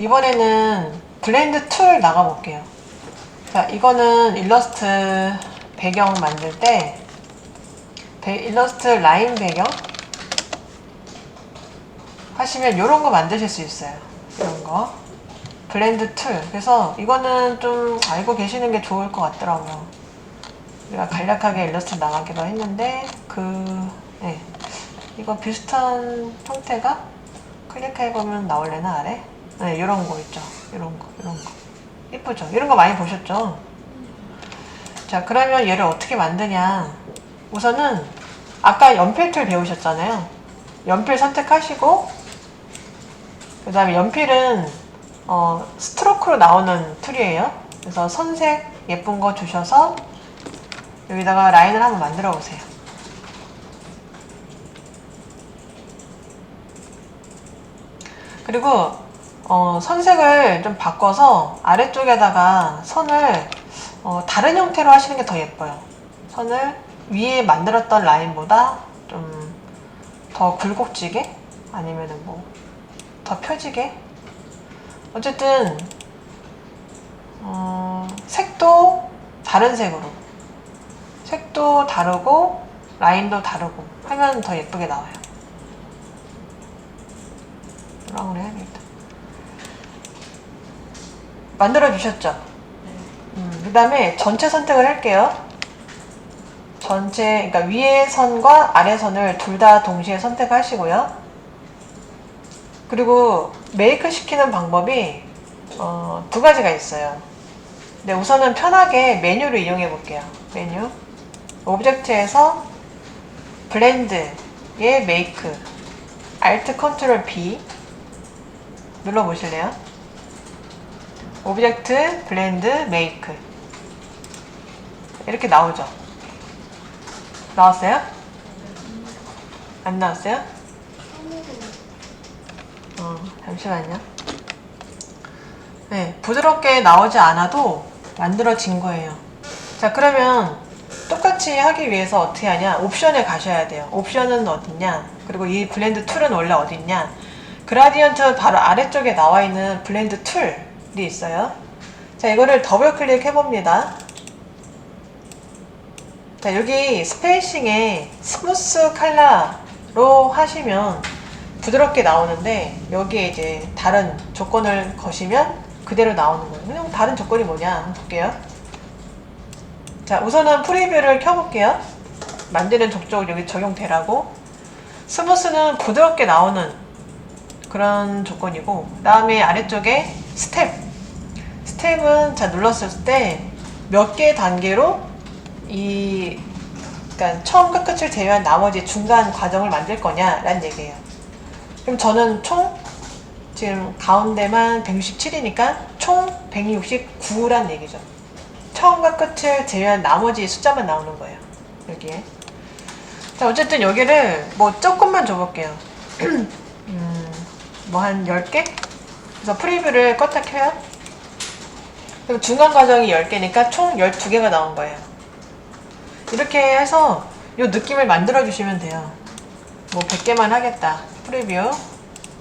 이번에는 블렌드 툴 나가볼게요. 자, 이거는 일러스트 배경 만들 때 일러스트 라인 배경 하시면 이런 거 만드실 수 있어요. 이런 거 블렌드 툴. 그래서 이거는 좀 알고 계시는 게 좋을 것 같더라고요. 우리가 간략하게 일러스트 나가기도 했는데 네. 이거 비슷한 형태가 클릭해보면 나올래나 아래? 네, 이런 거 있죠. 이런 거. 이쁘죠? 이런 거 많이 보셨죠? 자, 그러면 얘를 어떻게 만드냐. 우선은 아까 연필 툴 배우셨잖아요. 연필 선택하시고 그 다음에 연필은 스트로크로 나오는 툴이에요. 그래서 선색 예쁜 거 주셔서 여기다가 라인을 한번 만들어 보세요. 그리고 선색을 좀 바꿔서 아래쪽에다가 선을 다른 형태로 하시는 게 더 예뻐요. 선을 위에 만들었던 라인보다 좀 더 굴곡지게 아니면은 뭐 더 펴지게 어쨌든 색도 다른 색도 다르고 라인도 다르고 하면 더 예쁘게 나와요. 브라운을 해야겠다. 만들어 주셨죠? 그 다음에 전체 선택을 할게요. 전체, 그러니까 위에 선과 아래 선을 둘 다 동시에 선택하시고요. 그리고 메이크 시키는 방법이 두 가지가 있어요. 근데 우선은 편하게 메뉴를 이용해 볼게요. 메뉴 오브젝트에서 블렌드의 메이크 Alt Ctrl B 눌러 보실래요? 오브젝트 블렌드 메이크 이렇게 나오죠? 나왔어요? 안 나왔어요? 잠시만요. 네, 부드럽게 나오지 않아도 만들어진 거예요. 자, 그러면 똑같이 하기 위해서 어떻게 하냐? 옵션에 가셔야 돼요. 옵션은 어딨냐? 그리고 이 블렌드 툴은 원래 어딨냐? 그라디언트 바로 아래쪽에 나와 있는 블렌드 툴이 있어요. 자, 이거를 더블 클릭해 봅니다. 자, 여기 스페이싱에 스무스 컬러로 하시면 부드럽게 나오는데 여기에 이제 다른 조건을 거시면 그대로 나오는 거예요. 그럼 다른 조건이 뭐냐 한번 볼게요. 자, 우선은 프리뷰를 켜볼게요. 만드는 족족 여기 적용되라고. 스무스는 부드럽게 나오는 그런 조건이고, 그 다음에 아래쪽에 스텝은 자 눌렀을 때 몇 개 단계로 그러니까 처음과 끝을 제외한 나머지 중간 과정을 만들 거냐라는 얘기예요. 그럼 저는 총 지금 가운데만 167이니까 총 169란 얘기죠. 처음과 끝을 제외한 나머지 숫자만 나오는 거예요. 여기에. 자, 어쨌든 여기를 뭐 조금만 줘볼게요. 뭐 한 10개? 그래서 프리뷰를 껐다 켜요. 그럼 중간 과정이 10개니까 총 12개가 나온 거예요. 이렇게 해서 이 느낌을 만들어 주시면 돼요. 뭐 100개만 하겠다. 프리뷰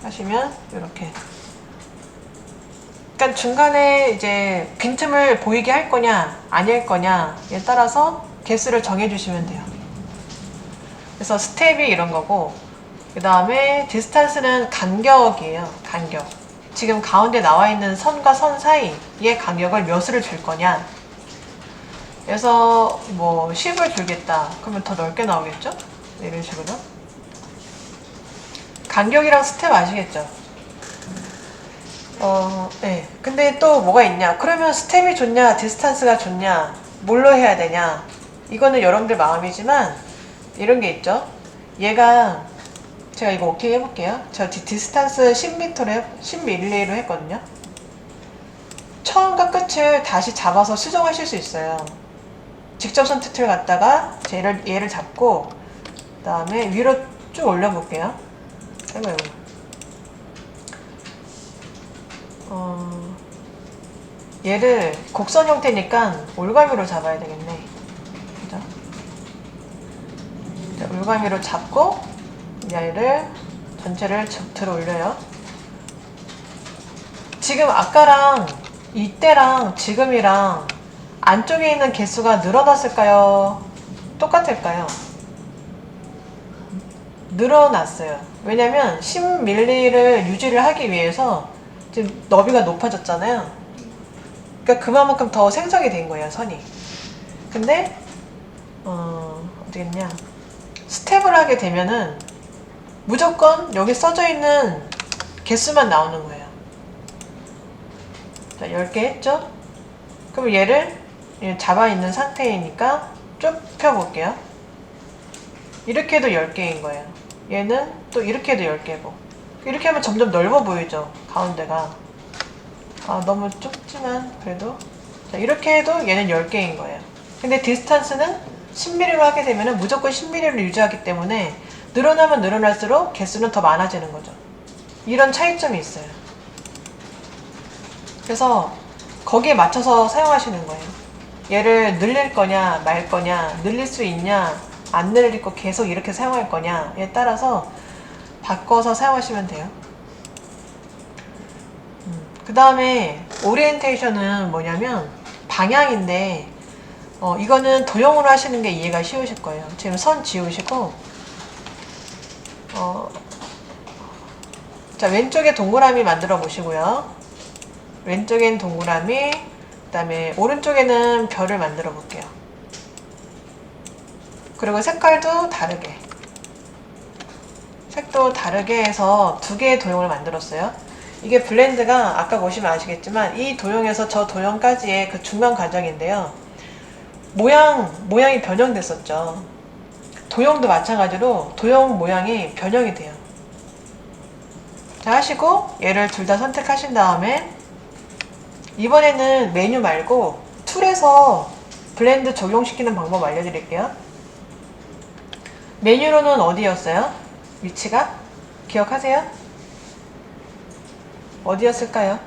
하시면 이렇게. 그러니까 중간에 이제 빈틈을 보이게 할 거냐 아닐 거냐에 따라서 개수를 정해 주시면 돼요. 그래서 스텝이 이런 거고, 그 다음에 디스턴스는 간격이에요. 간격. 지금 가운데 나와 있는 선과 선 사이의 간격을 몇을 줄 거냐. 그래서 뭐 10을 줄겠다. 그러면 더 넓게 나오겠죠? 이런 식으로. 간격이랑 스텝 아시겠죠? 네. 근데 또 뭐가 있냐? 그러면 스텝이 좋냐, 디스턴스가 좋냐, 뭘로 해야 되냐? 이거는 여러분들 마음이지만 이런 게 있죠. 얘가 제가 이거 오케이 해볼게요. 저 디스턴스 10mm로 했거든요. 처음과 끝을 다시 잡아서 수정하실 수 있어요. 직접 선택을 갖다가 얘를 잡고 그 다음에 위로 쭉 올려볼게요. 얘를 곡선 형태니까 올가미로 잡아야 되겠네. 그죠? 자, 올가미로 잡고 얘를 전체를 들어 올려요. 지금 아까랑 이때랑 지금이랑 안쪽에 있는 개수가 늘어났을까요? 똑같을까요? 늘어났어요. 왜냐면 10mm를 유지를 하기 위해서 지금 너비가 높아졌잖아요. 그러니까 그만큼 더 생성이 된 거예요, 선이. 근데 어떻게 했냐, 스텝을 하게 되면은 무조건 여기 써져 있는 개수만 나오는 거예요. 자, 10개 했죠? 그럼 얘를 잡아 있는 상태이니까 좁혀 볼게요. 이렇게 해도 10개인 거예요. 얘는 또 이렇게 해도 10개고. 이렇게 하면 점점 넓어 보이죠? 가운데가. 너무 좁지만 그래도. 자, 이렇게 해도 얘는 10개인 거예요. 근데 디스턴스는 10mm로 하게 되면 무조건 10mm를 유지하기 때문에 늘어나면 늘어날수록 개수는 더 많아지는 거죠. 이런 차이점이 있어요. 그래서 거기에 맞춰서 사용하시는 거예요. 얘를 늘릴 거냐 말 거냐, 늘릴 수 있냐 안 늘릴 거 계속 이렇게 사용할 거냐에 따라서 바꿔서 사용하시면 돼요. 그 다음에 오리엔테이션은 뭐냐면 방향인데, 이거는 도형으로 하시는 게 이해가 쉬우실 거예요. 지금 선 지우시고, 자, 왼쪽에 동그라미 만들어 보시고요. 왼쪽엔 동그라미, 그 다음에 오른쪽에는 별을 만들어 볼게요. 그리고 색깔도 다르게, 색도 다르게 해서 두 개의 도형을 만들었어요. 이게 블렌드가 아까 보시면 아시겠지만 이 도형에서 저 도형까지의 그 중간 과정인데요. 모양이 변형됐었죠. 도형도 마찬가지로 도형 모양이 변형이 돼요. 자, 하시고 얘를 둘 다 선택하신 다음에 이번에는 메뉴 말고 툴에서 블렌드 적용시키는 방법 알려드릴게요. 메뉴로는 어디였어요? 위치가? 기억하세요? 어디였을까요?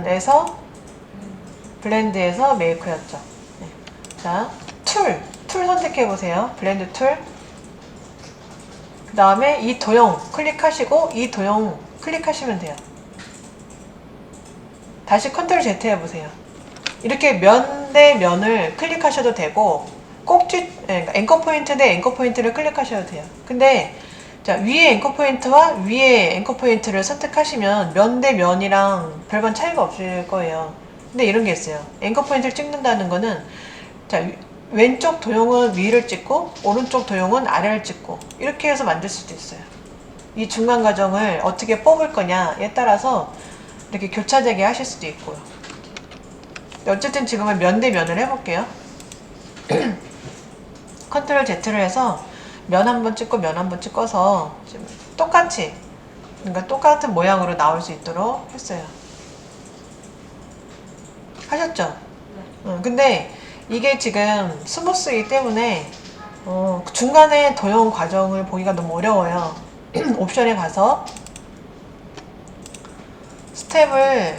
에서 블렌드에서 메이크였죠. 네. 자, 툴 선택해보세요. 블렌드 툴. 그 다음에 이 도형 클릭하시고 이 도형 클릭하시면 돼요. 다시 컨트롤 Z 해보세요. 이렇게 면 대 면을 클릭하셔도 되고 앵커 포인트 대 앵커 포인트를 클릭하셔도 돼요. 근데 자, 위에 앵커 포인트와 위에 앵커 포인트를 선택하시면 면 대 면이랑 별반 차이가 없을 거예요. 근데 이런 게 있어요. 앵커 포인트를 찍는다는 거는, 자, 왼쪽 도형은 위를 찍고 오른쪽 도형은 아래를 찍고 이렇게 해서 만들 수도 있어요. 이 중간 과정을 어떻게 뽑을 거냐에 따라서 이렇게 교차되게 하실 수도 있고요. 어쨌든 지금은 면 대 면을 해볼게요. 컨트롤 Z를 해서 면 한 번 찍고 면 한 번 찍어서 지금 똑같이, 그러니까 똑같은 모양으로 나올 수 있도록 했어요. 하셨죠? 근데 이게 지금 스무스이기 때문에 중간에 도형 과정을 보기가 너무 어려워요. 옵션에 가서 스텝을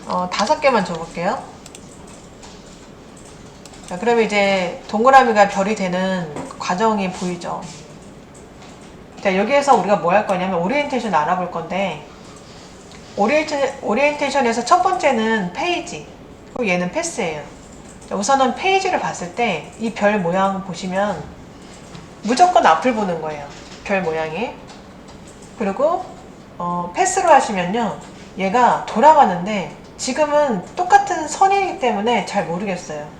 5개만 줘볼게요. 자, 그러면 이제 동그라미가 별이 되는 과정이 보이죠? 자, 여기에서 우리가 뭐 할 거냐면 오리엔테이션 알아볼 건데, 오리엔테이션에서 첫 번째는 페이지, 그리고 얘는 패스예요. 자, 우선은 페이지를 봤을 때 이 별 모양 보시면 무조건 앞을 보는 거예요. 별 모양이. 그리고 패스로 하시면요, 얘가 돌아가는데 지금은 똑같은 선이기 때문에 잘 모르겠어요.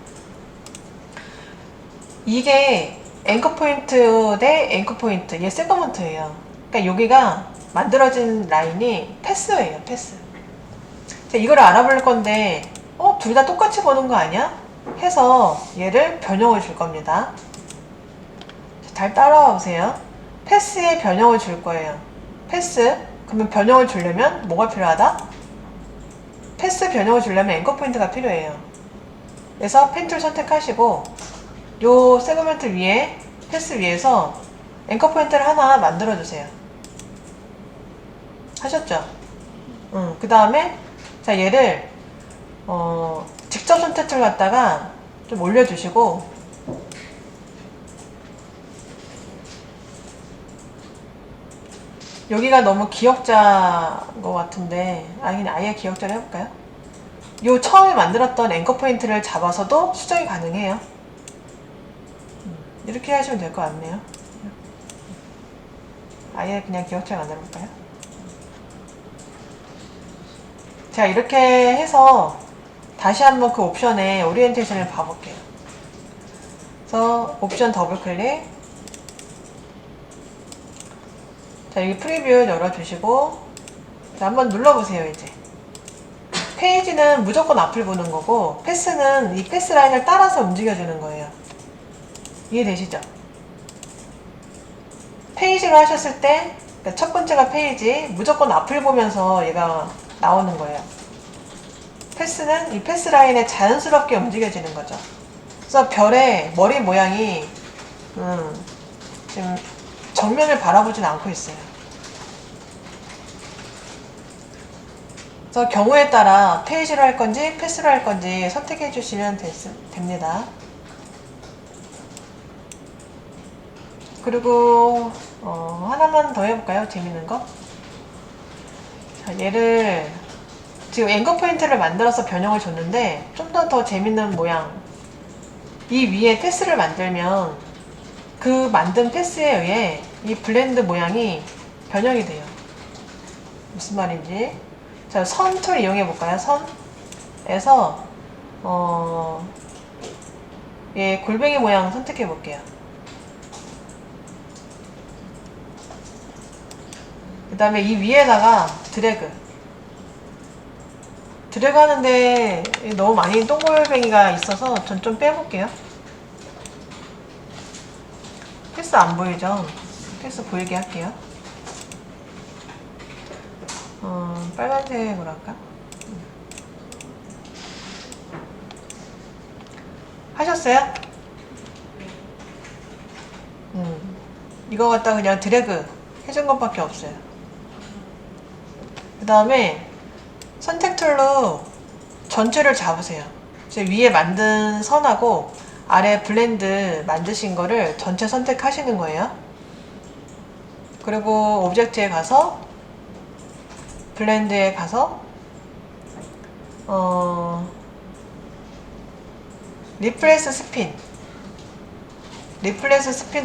이게 앵커 포인트 대 앵커 포인트, 얘 세그먼트예요. 그러니까 여기가 만들어진 라인이 패스예요, 패스. 자, 이걸 알아볼 건데, 둘 다 똑같이 보는 거 아니야? 해서 얘를 변형을 줄 겁니다. 자, 잘 따라와 보세요. 패스에 변형을 줄 거예요. 패스. 그러면 변형을 주려면 뭐가 필요하다? 패스 변형을 주려면 앵커 포인트가 필요해요. 그래서 펜 툴 선택하시고 요 세그먼트 위에, 패스 위에서 앵커 포인트를 하나 만들어 주세요. 하셨죠? 그 다음에 자, 얘를 직접 선택을 갖다가 좀 올려주시고, 여기가 너무 기역자인 것 같은데 아예 기역자를 해볼까요? 요 처음에 만들었던 앵커 포인트를 잡아서도 수정이 가능해요. 이렇게 하시면 될 것 같네요. 아예 그냥 기역자 만들어볼까요? 자, 이렇게 해서 다시 한번 그 옵션에 오리엔테이션을 봐볼게요. 그래서 옵션 더블 클릭. 자, 여기 프리뷰 열어주시고 한번 눌러보세요. 이제 페이지는 무조건 앞을 보는 거고 패스는 이 패스 라인을 따라서 움직여주는 거예요. 이해되시죠? 페이지로 하셨을 때 첫 번째가 페이지, 무조건 앞을 보면서 얘가 나오는 거예요. 패스는 이 패스 라인에 자연스럽게 움직여지는 거죠. 그래서 별의 머리 모양이 지금 정면을 바라보진 않고 있어요. 그래서 경우에 따라 페이지로 할 건지 패스로 할 건지 선택해 주시면 됩니다. 그리고 하나만 더 해볼까요? 재밌는 거. 자, 얘를 지금 앵커 포인트를 만들어서 변형을 줬는데 좀 더 재밌는 모양. 이 위에 패스를 만들면 그 만든 패스에 의해 이 블렌드 모양이 변형이 돼요. 무슨 말인지. 자, 선 툴 이용해 볼까요? 선에서 얘 골뱅이 모양 선택해 볼게요. 그 다음에 이 위에다가 드래그 하는데 너무 많이 동글뱅이가 있어서 전 좀 빼볼게요. 패스 안 보이죠? 패스 보이게 할게요. 빨간색으로 할까? 하셨어요? 이거 갖다 그냥 드래그 해준 것밖에 없어요. 그 다음에 선택 툴로 전체를 잡으세요. 위에 만든 선하고 아래 블렌드 만드신 거를 전체 선택하시는 거예요. 그리고 오브젝트에 가서 블렌드에 가서 리플레이스 스핀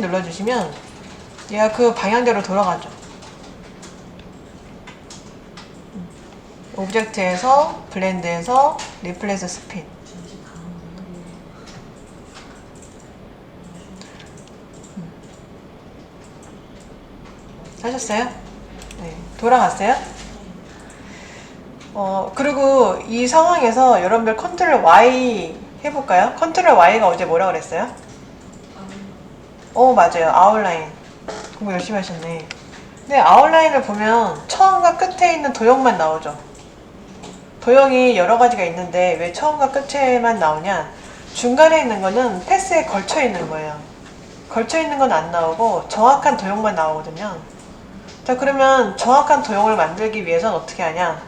눌러주시면 얘가 그 방향대로 돌아가죠. 오브젝트에서 블렌드에서 리플레이스 스핀. 하셨어요? 네, 돌아갔어요? 그리고 이 상황에서 여러분들 컨트롤 Y 해볼까요? 컨트롤 Y가 어제 뭐라 그랬어요? 맞아요. 아웃라인. 공부 열심히 하셨네. 근데 아웃라인을 보면 처음과 끝에 있는 도형만 나오죠. 도형이 여러 가지가 있는데 왜 처음과 끝에만 나오냐? 중간에 있는 거는 패스에 걸쳐 있는 거예요. 걸쳐 있는 건 안 나오고 정확한 도형만 나오거든요. 자, 그러면 정확한 도형을 만들기 위해서는 어떻게 하냐?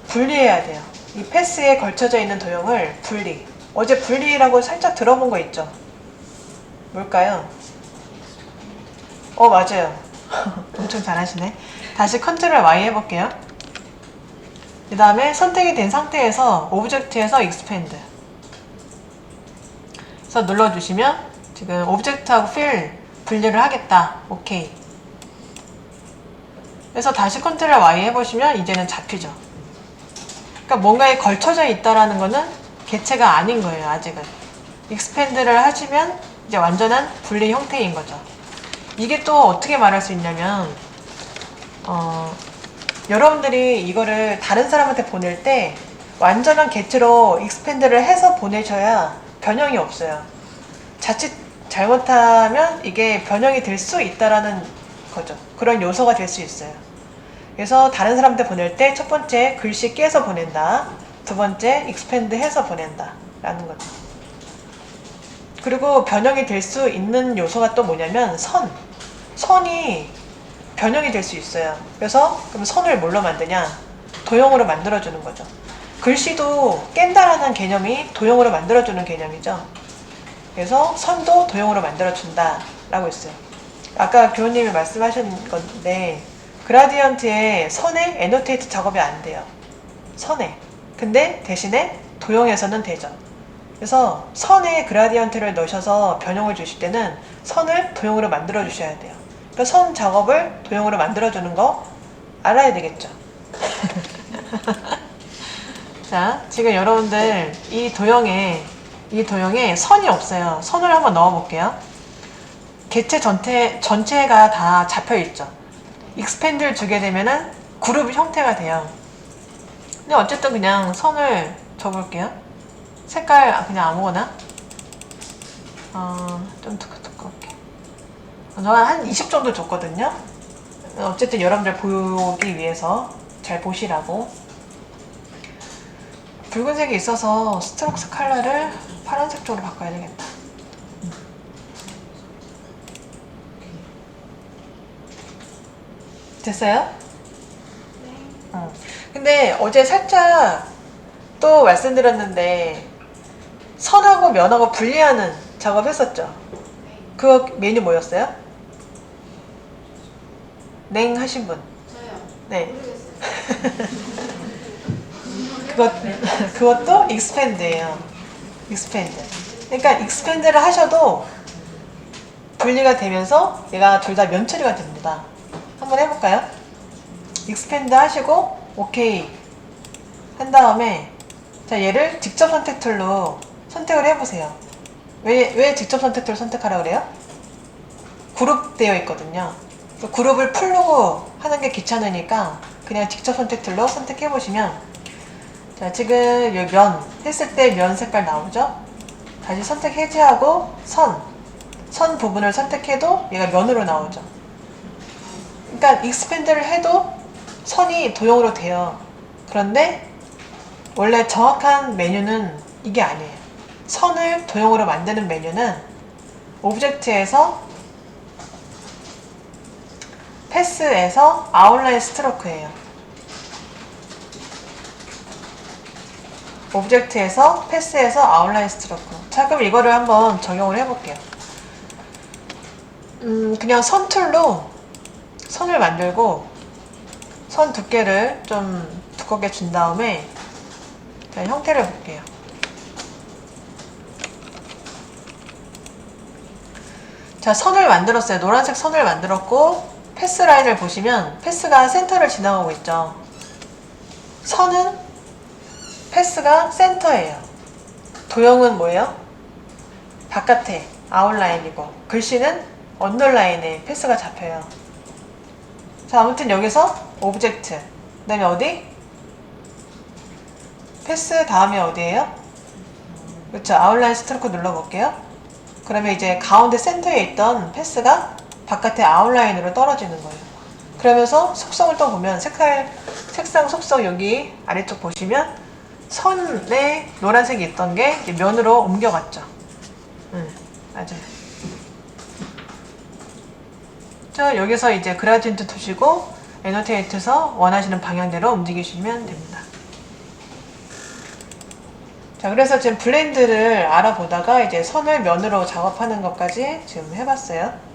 분리해야 돼요. 이 패스에 걸쳐져 있는 도형을 분리. 어제 분리라고 살짝 들어본 거 있죠? 뭘까요? 맞아요. 엄청 잘하시네. 다시 컨트롤 Y 해볼게요. 그 다음에 선택이 된 상태에서 오브젝트에서 익스펜드. 그래서 눌러주시면 지금 오브젝트하고 필 분리를 하겠다. 오케이. 그래서 다시 컨트롤 Y 해보시면 이제는 잡히죠. 그러니까 뭔가에 걸쳐져 있다라는 거는 개체가 아닌 거예요. 아직은. 익스펜드를 하시면 이제 완전한 분리 형태인 거죠. 이게 또 어떻게 말할 수 있냐면 여러분들이 이거를 다른 사람한테 보낼 때 완전한 개체로 익스펜드를 해서 보내셔야 변형이 없어요. 자칫 잘못하면 이게 변형이 될 수 있다라는 거죠. 그런 요소가 될 수 있어요. 그래서 다른 사람한테 보낼 때 첫 번째 글씨 깨서 보낸다. 두 번째 익스펜드 해서 보낸다 라는 거죠. 그리고 변형이 될 수 있는 요소가 또 뭐냐면 선이 변형이 될 수 있어요. 그래서 그럼 선을 뭘로 만드냐? 도형으로 만들어주는 거죠. 글씨도 깬다라는 개념이 도형으로 만들어주는 개념이죠. 그래서 선도 도형으로 만들어준다 라고 했어요. 아까 교수님이 말씀하신 건데 그라디언트의 선에 애노테이트 작업이 안 돼요. 선에. 근데 대신에 도형에서는 되죠. 그래서 선에 그라디언트를 넣으셔서 변형을 주실 때는 선을 도형으로 만들어 주셔야 돼요. 그러니까 선 작업을 도형으로 만들어 주는 거 알아야 되겠죠. 자, 지금 여러분들 이 도형에 선이 없어요. 선을 한번 넣어 볼게요. 개체 전체가 다 잡혀 있죠. 익스펜드를 주게 되면은 그룹 형태가 돼요. 근데 어쨌든 그냥 선을 줘볼게요. 색깔 그냥 아무거나. 좀 두껍게. 저는 한 20 정도 줬거든요. 어쨌든 여러분들 보기 위해서 잘 보시라고. 붉은색이 있어서 스트록스 컬러를 파란색 쪽으로 바꿔야 되겠다. 됐어요? 네. 근데 어제 살짝 또 말씀드렸는데 선하고 면하고 분리하는 작업 했었죠? 그 메뉴 뭐였어요? 냉 하신 분? 저요. 네. 모르겠어요. 그것도 익스펜드예요. 익스펜드. 그러니까 익스펜드를 하셔도 분리가 되면서 얘가 둘 다 면 처리가 됩니다. 한번 해볼까요? 익스펜드 하시고 오케이 한 다음에 자 얘를 직접 선택 툴로 선택을 해보세요. 왜 직접 선택 툴 선택하라고 그래요? 그룹 되어 있거든요. 그룹을 풀고 하는 게 귀찮으니까 그냥 직접 선택 툴로 선택해 보시면 자 지금 여기 면 했을 때 면 색깔 나오죠? 다시 선택 해제하고 선 부분을 선택해도 얘가 면으로 나오죠. 그러니까 익스펜드를 해도 선이 도형으로 돼요. 그런데 원래 정확한 메뉴는 이게 아니에요. 선을 도형으로 만드는 메뉴는 오브젝트에서 패스에서 아웃라인 스트로크예요. 오브젝트에서 패스에서 아웃라인 스트로크. 자 그럼 이거를 한번 적용을 해볼게요. 그냥 선 툴로 선을 만들고 선 두께를 좀 두껍게 준 다음에 자, 형태를 볼게요. 자 선을 만들었어요. 노란색 선을 만들었고 패스 라인을 보시면 패스가 센터를 지나가고 있죠. 선은 패스가 센터예요. 도형은 뭐예요? 바깥에 아웃라인이고 글씨는 언더라인에 패스가 잡혀요. 자 아무튼 여기서 오브젝트 그 다음에 어디? 패스 다음에 어디예요? 그렇죠. 아웃라인 스트로크 눌러볼게요. 그러면 이제 가운데 센터에 있던 패스가 바깥에 아웃라인으로 떨어지는 거예요. 그러면서 속성을 또 보면 색상 속성 여기 아래쪽 보시면 선에 노란색이 있던 게 이제 면으로 옮겨갔죠. 맞아요. 자, 여기서 이제 그라디언트 두시고 애노테이트에서 원하시는 방향대로 움직이시면 됩니다. 자, 그래서 지금 블렌드를 알아보다가 이제 선을 면으로 작업하는 것까지 지금 해봤어요.